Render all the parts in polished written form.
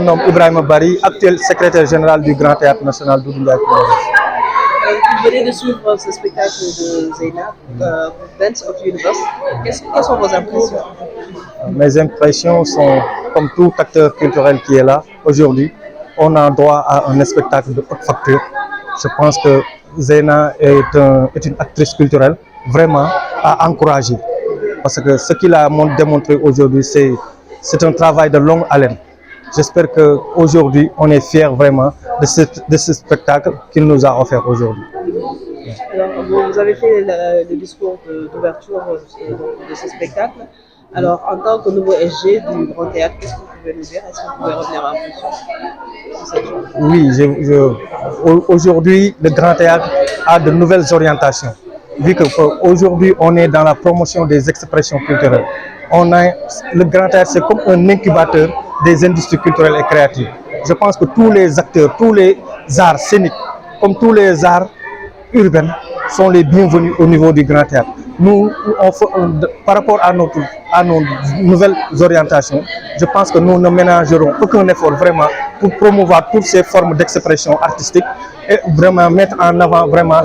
nomme Ibrahima Bari, actuel secrétaire général du Grand Théâtre National Doudou Ndiaye Coumba Rose. Vous venez de suivre ce spectacle de Zeyna, Dance of Universe. Quelles sont vos impressions? Mes impressions sont, comme tout acteur culturel qui est là aujourd'hui, on a droit à un spectacle de haute facture. Je pense que Zeyna est une actrice culturelle vraiment à encourager. Parce que ce qu'il a démontré aujourd'hui, c'est un travail de longue haleine. J'espère qu'aujourd'hui, on est fiers vraiment de ce spectacle qu'il nous a offert aujourd'hui. Alors, vous avez fait le discours d'ouverture de ce spectacle. Alors, en tant que nouveau SG du Grand Théâtre, qu'est-ce que vous pouvez nous dire? Est-ce que vous pouvez revenir un peu sur cette chose? Oui, aujourd'hui, le Grand Théâtre a de nouvelles orientations. Vu qu'aujourd'hui, on est dans la promotion des expressions culturelles. Le Grand Théâtre, c'est comme un incubateur des industries culturelles et créatives. Je pense que tous les acteurs, tous les arts scéniques, comme tous les arts urbains, sont les bienvenus au niveau du Grand Théâtre. Nous, par rapport à nos nouvelles orientations, je pense que nous ne ménagerons aucun effort vraiment pour promouvoir toutes ces formes d'expression artistique et vraiment mettre en avant vraiment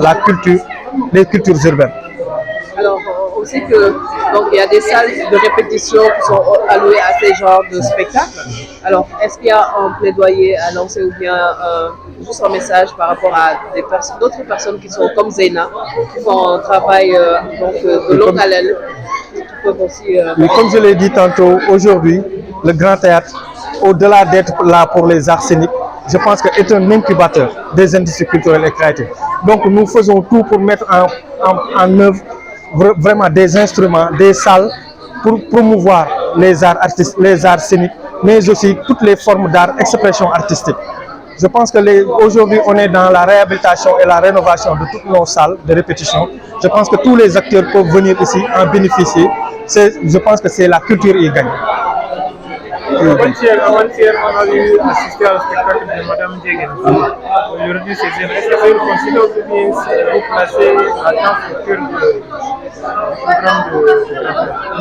les cultures urbaines. Alors, on sait qu'il y a des salles de répétition qui sont allouées à ces genres de spectacles. Alors, est-ce qu'il y a un plaidoyer à lancer ou bien juste un message par rapport à d'autres personnes qui sont comme Zeyna, qui font un travail de longue haleine, qui peuvent aussi... Comme je l'ai dit tantôt, aujourd'hui, le Grand Théâtre, au-delà d'être là pour les arts scéniques, je pense qu'il est un incubateur des industries culturelles et créatives. Donc nous faisons tout pour mettre en œuvre vraiment des instruments, des salles pour promouvoir les arts scéniques, mais aussi toutes les formes d'art, expression artistique. Je pense qu'aujourd'hui, on est dans la réhabilitation et la rénovation de toutes nos salles de répétition. Je pense que tous les acteurs peuvent venir ici en bénéficier. Je pense que c'est la culture qui gagne. Avant-hier, on a eu assisté au spectacle de Madame Djegen. Aujourd'hui, c'est Zeyna. Est-ce que vous considérez que vous placez la danse au cœur du programme de...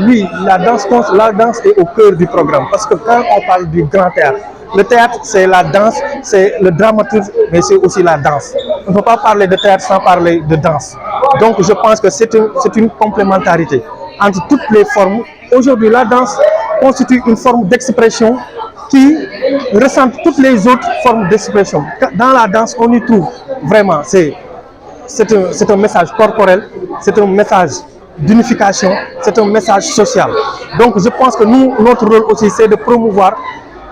Oui, la danse est au cœur du programme. Parce que quand on parle du Grand Théâtre, le théâtre, c'est la danse, c'est le dramaturge, mais c'est aussi la danse. On ne peut pas parler de théâtre sans parler de danse. Donc, je pense que c'est une complémentarité entre toutes les formes. Aujourd'hui, la danse constitue une forme d'expression qui ressemble toutes les autres formes d'expression. Dans la danse, on y trouve vraiment, c'est un message corporel, c'est un message d'unification, c'est un message social. Donc je pense que notre rôle aussi, c'est de promouvoir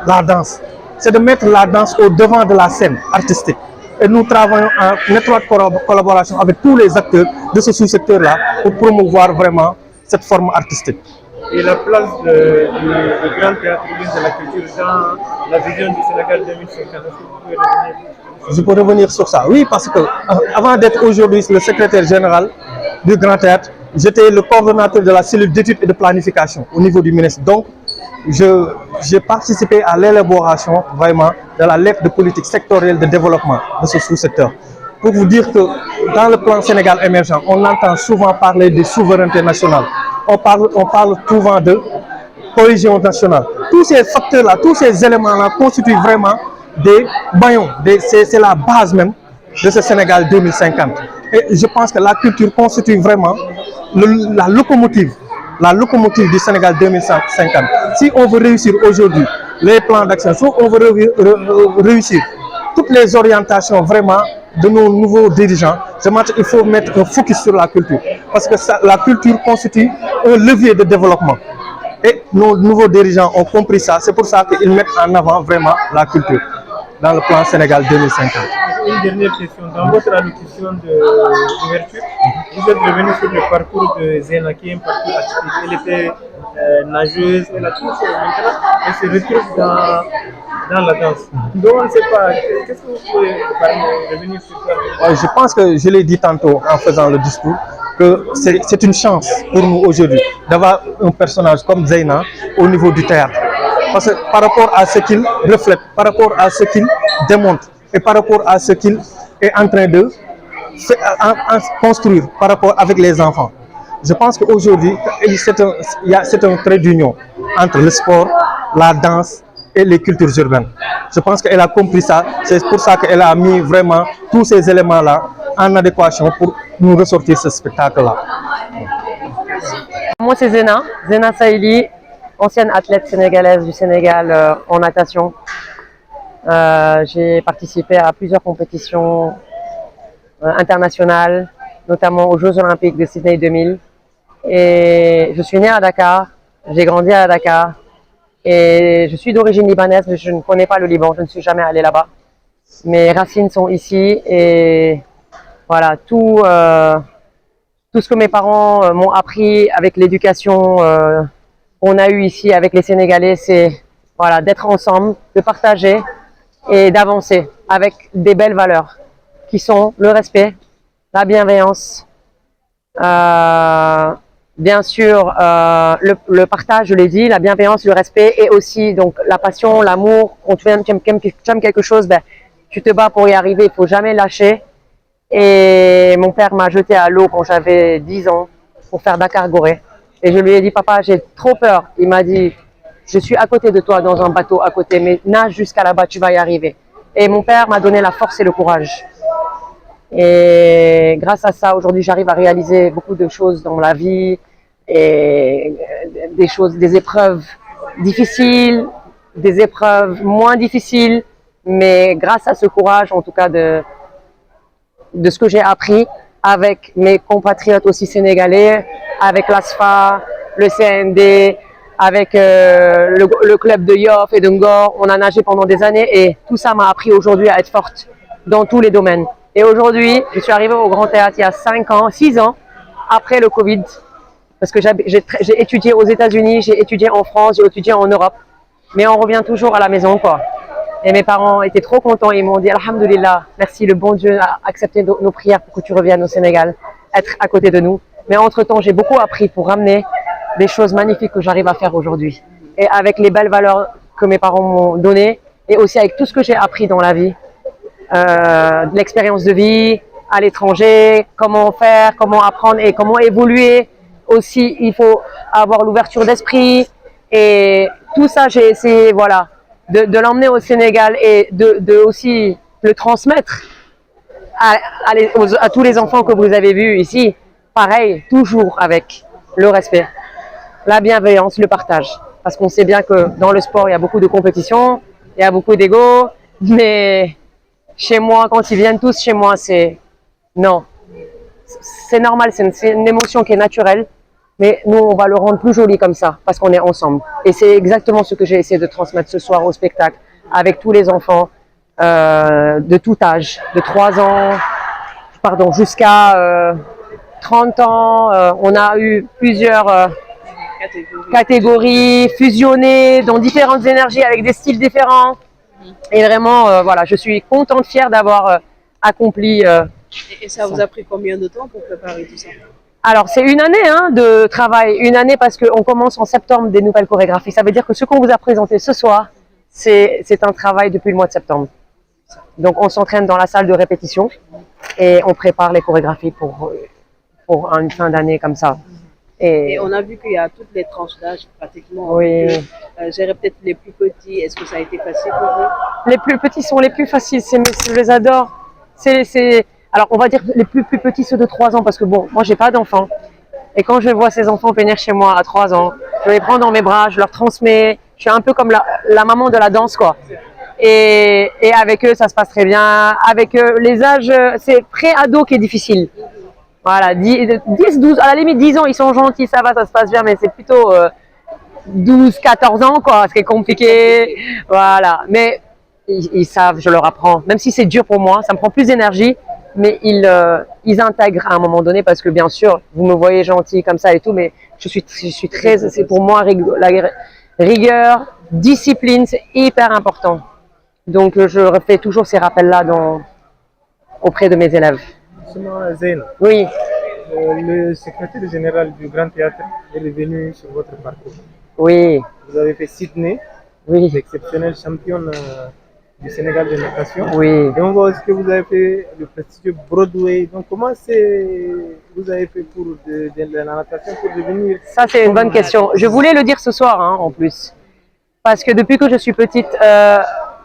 la danse, c'est de mettre la danse au devant de la scène artistique. Et nous travaillons en étroite collaboration avec tous les acteurs de ce sous-secteur-là pour promouvoir vraiment cette forme artistique. Et la place du Grand Théâtre de la culture dans la vision du Sénégal 2050, est-ce que vous pouvez revenir? Je peux revenir sur ça. Oui, parce que avant d'être aujourd'hui le secrétaire général du Grand Théâtre, j'étais le coordonnateur de la cellule d'études et de planification au niveau du ministère. Donc, j'ai participé à l'élaboration vraiment de la lettre de politique sectorielle de développement de ce sous-secteur. Pour vous dire que dans le plan Sénégal émergent, on entend souvent parler de souveraineté nationale. On parle souvent de cohésion nationale. Tous ces facteurs-là, tous ces éléments-là constituent vraiment des maillons. C'est la base même de ce Sénégal 2050. Et je pense que la culture constitue vraiment la locomotive du Sénégal 2050. Si on veut réussir aujourd'hui les plans d'action, si on veut réussir toutes les orientations vraiment de nos nouveaux dirigeants, je pense qu'il faut mettre un focus sur la culture. Parce que la culture constitue un levier de développement. Et nos nouveaux dirigeants ont compris ça. C'est pour ça qu'ils mettent en avant vraiment la culture dans le plan Sénégal 2050. Une dernière question. Dans votre allocution d'ouverture, vous êtes revenu sur le parcours de Zeyna, qui est un parcours atypique. Elle était nageuse, elle a tout fait. Maintenant, elle se retrouve dans la danse. Donc, on ne sait pas. Qu'est-ce que vous pouvez revenir sur ça? Je pense que je l'ai dit tantôt en faisant le discours, que c'est une chance pour nous aujourd'hui d'avoir un personnage comme Zeyna au niveau du théâtre. Parce que par rapport à ce qu'il reflète, par rapport à ce qu'il démontre et par rapport à ce qu'il est en train de construire par rapport avec les enfants. Je pense qu'aujourd'hui, c'est un trait d'union entre le sport, la danse et les cultures urbaines. Je pense qu'elle a compris ça, c'est pour ça qu'elle a mis vraiment tous ces éléments-là en adéquation pour nous ressortir ce spectacle-là. Moi, c'est Zena Saïli, ancienne athlète sénégalaise du Sénégal en natation. J'ai participé à plusieurs compétitions internationales, notamment aux Jeux Olympiques de Sydney 2000. Et je suis née à Dakar, j'ai grandi à Dakar. Et je suis d'origine libanaise, mais je ne connais pas le Liban, je ne suis jamais allée là-bas. Mes racines sont ici et voilà, tout ce que mes parents m'ont appris avec l'éducation qu'on a eue ici avec les Sénégalais, c'est voilà, d'être ensemble, de partager et d'avancer avec des belles valeurs qui sont le respect, la bienveillance, bien sûr le partage, je l'ai dit, la bienveillance, le respect et aussi donc la passion, l'amour. Quand tu aimes quelque chose, ben, tu te bats pour y arriver, il ne faut jamais lâcher. Et mon père m'a jeté à l'eau quand j'avais 10 ans pour faire Dakar-Gorée. Et je lui ai dit, papa, j'ai trop peur. Il m'a dit, je suis à côté de toi dans un bateau à côté, mais nage jusqu'à là-bas, tu vas y arriver. Et mon père m'a donné la force et le courage. Et grâce à ça, aujourd'hui, j'arrive à réaliser beaucoup de choses dans la vie et des épreuves difficiles, des épreuves moins difficiles, mais grâce à ce courage, en tout cas, de ce que j'ai appris avec mes compatriotes aussi sénégalais, avec l'ASFA, le CND, avec le club de Yoff et de Ngor. On a nagé pendant des années et tout ça m'a appris aujourd'hui à être forte dans tous les domaines. Et aujourd'hui, je suis arrivée au Grand Théâtre il y a 6 ans, après le Covid, parce que j'ai étudié aux États-Unis, j'ai étudié en France, j'ai étudié en Europe, mais on revient toujours à la maison, quoi. Et mes parents étaient trop contents, ils m'ont dit Alhamdulillah, merci, le bon Dieu a accepté nos prières pour que tu reviennes au Sénégal, être à côté de nous. Mais entre-temps, j'ai beaucoup appris pour ramener des choses magnifiques que j'arrive à faire aujourd'hui. Et avec les belles valeurs que mes parents m'ont données, et aussi avec tout ce que j'ai appris dans la vie, de l'expérience de vie, à l'étranger, comment faire, comment apprendre et comment évoluer. Aussi, il faut avoir l'ouverture d'esprit. Et tout ça, j'ai essayé, voilà, de l'emmener au Sénégal et de aussi le transmettre à tous les enfants que vous avez vus ici. Pareil, toujours avec le respect, la bienveillance, le partage. Parce qu'on sait bien que dans le sport, il y a beaucoup de compétition, il y a beaucoup d'ego, mais chez moi, quand ils viennent tous chez moi, c'est non. C'est normal, c'est une émotion qui est naturelle, mais nous, on va le rendre plus joli comme ça, parce qu'on est ensemble. Et c'est exactement ce que j'ai essayé de transmettre ce soir au spectacle, avec tous les enfants de tout âge, de 3 ans, pardon, jusqu'à 30 ans. On a eu plusieurs catégories fusionnées dans différentes énergies, avec des styles différents. Et vraiment, voilà, je suis contente, fière d'avoir accompli. Et ça vous a pris combien de temps pour préparer tout ça? Alors, c'est une année de travail, une année parce qu'on commence en septembre des nouvelles chorégraphies. Ça veut dire que ce qu'on vous a présenté ce soir, c'est un travail depuis le mois de septembre. Donc, on s'entraîne dans la salle de répétition et on prépare les chorégraphies pour une fin d'année comme ça. Et on a vu qu'il y a toutes les tranches d'âge pratiquement. Oui. Gérer peut-être les plus petits, est-ce que ça a été facile pour vous? Les plus petits sont les plus faciles, je les adore. Alors, on va dire les plus petits, ceux de 3 ans, parce que bon, moi, j'ai pas d'enfants. Et quand je vois ces enfants venir chez moi à 3 ans, je les prends dans mes bras, je leur transmets. Je suis un peu comme la maman de la danse, quoi. Et avec eux, ça se passe très bien. Avec eux, les âges, c'est pré-ado qui est difficile. Voilà, 10, 12, à la limite 10 ans, ils sont gentils, ça va, ça se passe bien, mais c'est plutôt 12, 14 ans, quoi, ce qui est compliqué. Voilà, mais ils savent, je leur apprends. Même si c'est dur pour moi, ça me prend plus d'énergie, mais ils intègrent à un moment donné, parce que bien sûr, vous me voyez gentil comme ça et tout, mais je suis très, c'est pour moi, la rigueur, discipline, c'est hyper important. Donc, je refais toujours ces rappels-là auprès de mes élèves. Zayn, Oui. le secrétaire général du Grand Théâtre est revenu sur votre parcours. Oui. Vous avez fait Sydney, Oui. exceptionnelle championne du Sénégal de natation. Oui. Et on voit aussi que vous avez fait le prestigieux Broadway. Donc comment vous avez fait pour de la natation pour devenir... Ça, c'est une bonne question. Je voulais le dire ce soir, en plus. Parce que depuis que je suis petite,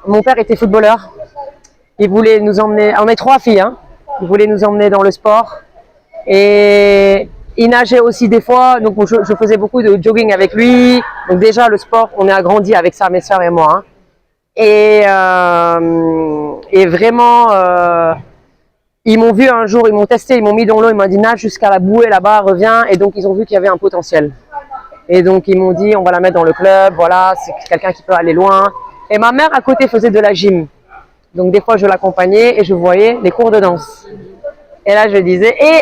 mon père était footballeur. Il voulait nous emmener, on est 3 filles, hein. Il voulait nous emmener dans le sport. Et il nageait aussi des fois, donc je faisais beaucoup de jogging avec lui. Donc déjà le sport, on a grandi avec ça, mes soeurs et moi. Hein. Et vraiment, ils m'ont vu un jour, ils m'ont testé, ils m'ont mis dans l'eau, ils m'ont dit nage jusqu'à la bouée là-bas, reviens. Et donc ils ont vu qu'il y avait un potentiel. Et donc ils m'ont dit on va la mettre dans le club, voilà, c'est quelqu'un qui peut aller loin. Et ma mère à côté faisait de la gym. Donc des fois je l'accompagnais et je voyais les cours de danse. Et là je disais, et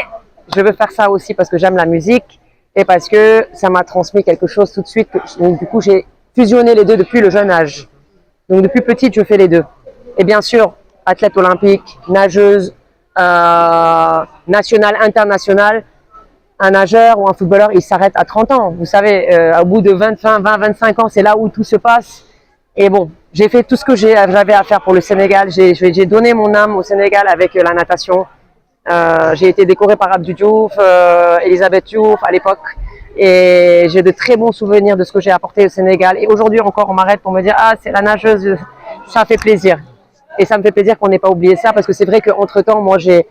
je veux faire ça aussi parce que j'aime la musique et parce que ça m'a transmis quelque chose tout de suite. Donc du coup j'ai fusionné les deux depuis le jeune âge. Donc depuis petite je fais les deux. Et bien sûr, athlète olympique, nageuse, nationale, internationale. Un nageur ou un footballeur, il s'arrête à 30 ans. Vous savez, au bout de 20-25 ans, c'est là où tout se passe. Et bon, j'ai fait tout ce que j'avais à faire pour le Sénégal. J'ai donné mon âme au Sénégal avec la natation. J'ai été décorée par Abdou Diouf, Elisabeth Diouf à l'époque. Et j'ai de très bons souvenirs de ce que j'ai apporté au Sénégal. Et aujourd'hui encore, on m'arrête pour me dire « Ah, c'est la nageuse ». Ça fait plaisir. Et ça me fait plaisir qu'on n'ait pas oublié ça. Parce que c'est vrai qu'entre-temps, moi, j'ai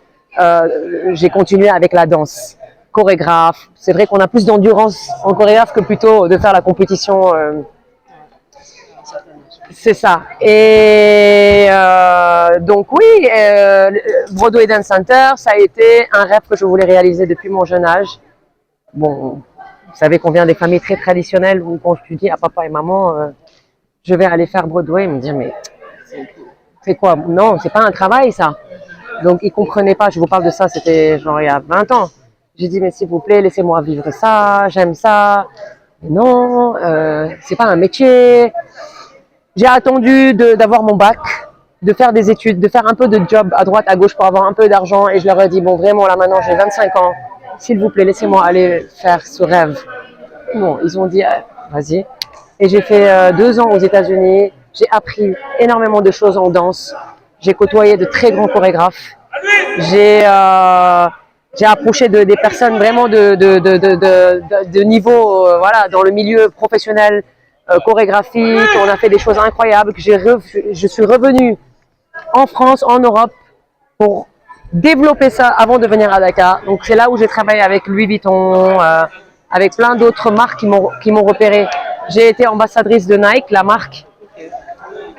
continué avec la danse. Chorégraphe. C'est vrai qu'on a plus d'endurance en chorégraphe que plutôt de faire la compétition. C'est ça. Et donc oui, Broadway Dance Center, ça a été un rêve que je voulais réaliser depuis mon jeune âge. Bon, vous savez qu'on vient des familles très traditionnelles où quand je dis à papa et maman, je vais aller faire Broadway, ils me disent mais c'est quoi? Non, c'est pas un travail ça. Donc ils comprenaient pas. Je vous parle de ça, c'était genre il y a 20 ans. J'ai dit, mais s'il vous plaît, laissez-moi vivre ça, j'aime ça. Mais non, c'est pas un métier. J'ai attendu d'avoir mon bac, de faire des études, de faire un peu de job à droite, à gauche pour avoir un peu d'argent. Et je leur ai dit, bon, vraiment, là maintenant, j'ai 25 ans. S'il vous plaît, laissez-moi aller faire ce rêve. Bon, ils ont dit, vas-y. Et j'ai fait 2 ans aux États-Unis. J'ai appris énormément de choses en danse. J'ai côtoyé de très grands chorégraphes. J'ai approché des personnes vraiment de niveau, voilà, dans le milieu professionnel, chorégraphique. On a fait des choses incroyables. Je suis revenue en France, en Europe, pour développer ça avant de venir à Dakar. Donc c'est là où j'ai travaillé avec Louis Vuitton, avec plein d'autres marques qui m'ont repéré. J'ai été ambassadrice de Nike, la marque.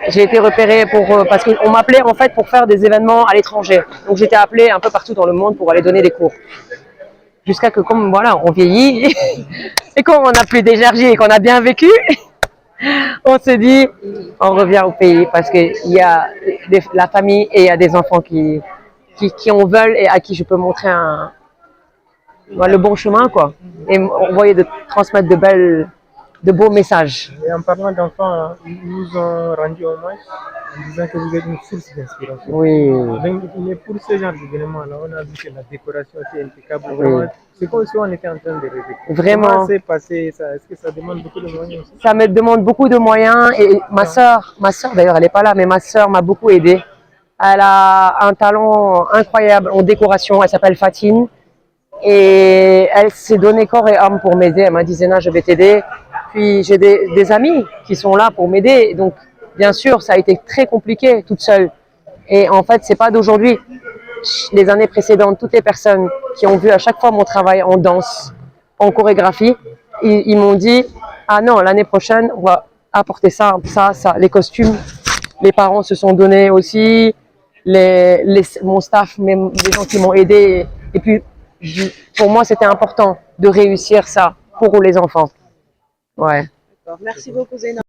J'ai été repérée parce qu'on m'appelait en fait pour faire des événements à l'étranger. Donc j'étais appelée un peu partout dans le monde pour aller donner des cours. Jusqu'à que comme voilà, on vieillit et quand on n'a plus d'énergie et qu'on a bien vécu, on se dit on revient au pays parce qu'il y a la famille et il y a des enfants qui en veulent et à qui je peux montrer le bon chemin quoi. Et envoyer de transmettre de beaux messages. Et en parlant d'enfants, ils nous ont rendu hommage en disant que vous êtes une source d'inspiration. Oui. Mais pour ce genre d'événements-là, on a vu que la décoration était impeccable. Oui. C'est comme si on était en train de rêver. Vraiment. Comment s'est passé ça? Est-ce que ça demande beaucoup de moyens aussi? Ça me demande beaucoup de moyens et ma sœur d'ailleurs, elle n'est pas là, mais ma sœur m'a beaucoup aidée. Elle a un talent incroyable en décoration, elle s'appelle Fatine. Et elle s'est donnée corps et âme pour m'aider. Elle m'a dit Zena, je vais t'aider. Puis j'ai des amis qui sont là pour m'aider. Donc, bien sûr, ça a été très compliqué toute seule. Et en fait, c'est pas d'aujourd'hui. Les années précédentes, toutes les personnes qui ont vu à chaque fois mon travail en danse, en chorégraphie, ils m'ont dit ah non, l'année prochaine, on va apporter ça, ça, ça. Les costumes, les parents se sont donnés aussi. Mon staff, même les gens qui m'ont aidé. Et puis, pour moi, c'était important de réussir ça pour les enfants. Ouais. Merci beaucoup, Zena.